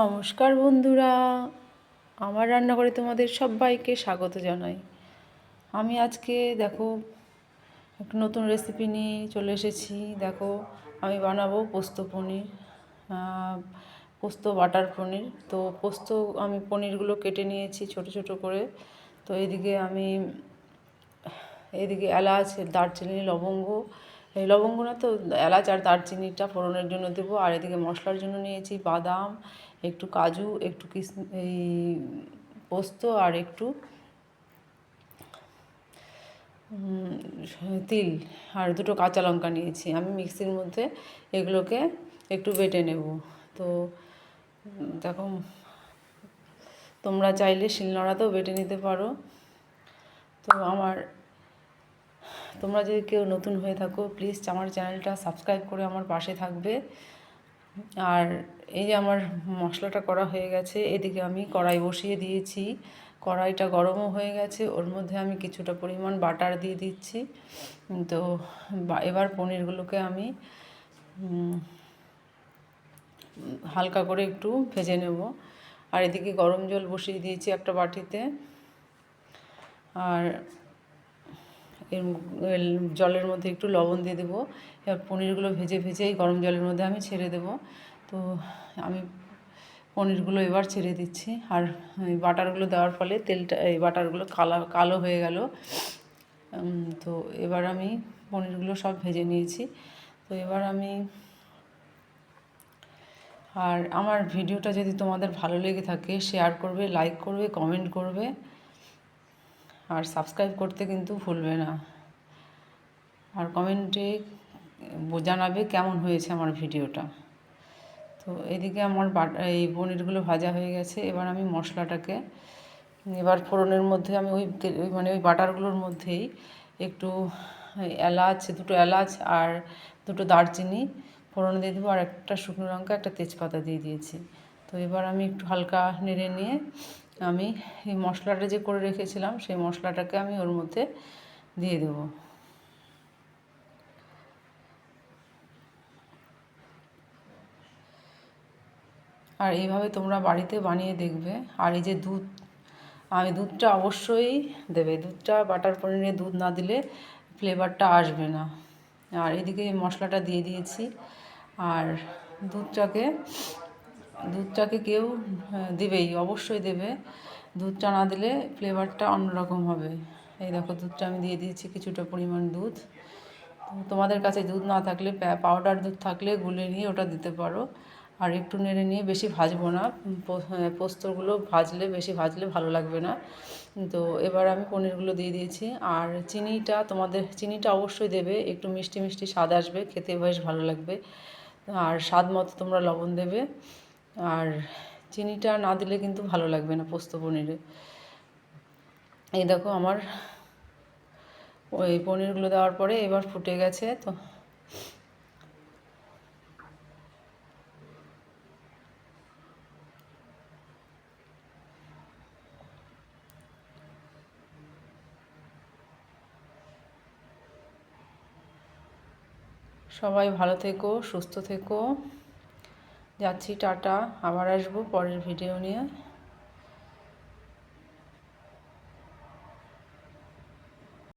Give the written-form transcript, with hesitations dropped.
নমস্কার বন্ধুরা, আমার রান্নাঘরে তোমাদের সবাইকে স্বাগত জানাই। আমি আজকে দেখো একটা নতুন রেসিপি নিয়ে চলে এসেছি। দেখো আমি বানাবো পোস্ত পনির, পোস্ত বাটার পনির। তো পোস্ত আমি পনিরগুলো কেটে নিয়েছি ছোট ছোট করে। তো এদিকে এলাচ, দারচিনি, লবঙ্গ, এই লবঙ্গ না তো এলাচ আর দারচিনিটা ফোড়নের জন্য দেবো। আর এদিকে মশলার জন্য নিয়েছি বাদাম, একটু কাজু, একটু এই পোস্ত আর একটু তিল আর দুটো কাঁচা লঙ্কা নিয়েছি। আমি মিক্সির মধ্যে এগুলোকে একটু বেটে নেব। তো দেখো, তোমরা চাইলে শিলনোড়াতেও বেটে নিতে পারো। তো তোমরা যদি কেউ নতুন হয়ে থাকো, প্লিজ আমার চ্যানেলটা সাবস্ক্রাইব করে আমার পাশে থাকবে। আর এই যে আমার মশলাটা করা হয়ে গেছে, এদিকে আমি কড়াই বসিয়ে দিয়েছি। কড়াইটা গরমও হয়ে গেছে, ওর মধ্যে আমি কিছুটা পরিমাণ বাটার দিয়ে দিচ্ছি। তো এবার পনিরগুলোকে আমি হালকা করে একটু ভেজে নেব। আর এদিকে গরম জল বসিয়ে দিয়েছি একটা বাটিতে। আর এর জলের মধ্যে একটু লবণ দিয়ে দেবো। এবার পনিরগুলো ভেজে ভেজেই গরম জলের মধ্যে আমি ছেড়ে দেবো। তো আমি পনিরগুলো এবার ছেড়ে দিচ্ছি। আর এই বাটারগুলো দেওয়ার ফলে এই বাটারগুলো কালো হয়ে গেল। তো এবার আমি পনিরগুলো সব ভেজে নিয়েছি। তো এবার আর আমার ভিডিওটা যদি তোমাদের ভালো লেগে থাকে, শেয়ার করবে, লাইক করবে, কমেন্ট করবে, আর সাবস্ক্রাইব করতে কিন্তু ভুলবে না। আর কমেন্টে জানাবে কেমন হয়েছে আমার ভিডিওটা। তো এদিকে আমার এই পনিরগুলো ভাজা হয়ে গেছে। এবার আমি মশলাটাকে এবার ফোড়নের মধ্যে আমি ওই বাটারগুলোর মধ্যেই একটু দুটো এলাচ আর দুটো দারচিনি ফোড়ন দিয়ে দেবো। আর একটা শুকনো লঙ্কা, একটা তেজপাতা দিয়ে দিয়েছি। তো এবার আমি একটু হালকা নেড়ে নিয়ে আমি এই মশলাটা যে করে রেখেছিলাম, সেই মশলাটাকে আমি ওর মধ্যে দিয়ে দেবো। আর এইভাবে তোমরা বাড়িতে বানিয়ে দেখবে। আর এই যে দুধটা অবশ্যই দেবে। দুধটা বাটার পনিরে দুধ না দিলে ফ্লেভারটা আসবে না। আর এদিকে মশলাটা দিয়ে দিয়েছি। আর দুধটাকে কেউ দেবেই, অবশ্যই দেবে। দুধটা না দিলে ফ্লেভারটা অন্যরকম হবে। এই দেখো, দুধটা আমি দিয়ে দিয়েছি, কিছুটা পরিমাণ দুধ। তোমাদের কাছে দুধ না থাকলে পাউডার দুধ থাকলে গুলে নিয়ে ওটা দিতে পারো। আর একটু নেড়ে নিয়ে, বেশি ভাজবো না, পোস্তগুলো বেশি ভাজলে ভালো লাগবে না। তো এবার আমি পনিরগুলো দিয়ে দিয়েছি। আর চিনিটা অবশ্যই দেবে, একটু মিষ্টি মিষ্টি স্বাদ আসবে, খেতে বেশ ভালো লাগবে। আর স্বাদ মতো তোমরা লবণ দেবে। আর চিনিটা না দিলে কিন্তু ভালো লাগবে না পোস্ত পনিরে। এই দেখো, আমার ওই পনিরগুলো দেওয়ার পরে এবার ফুটে গেছে। তো সবাই ভালো থেকো, সুস্থ থেকো। যাচ্ছি, টাটা। আবার আসবো পরের ভিডিও নিয়ে।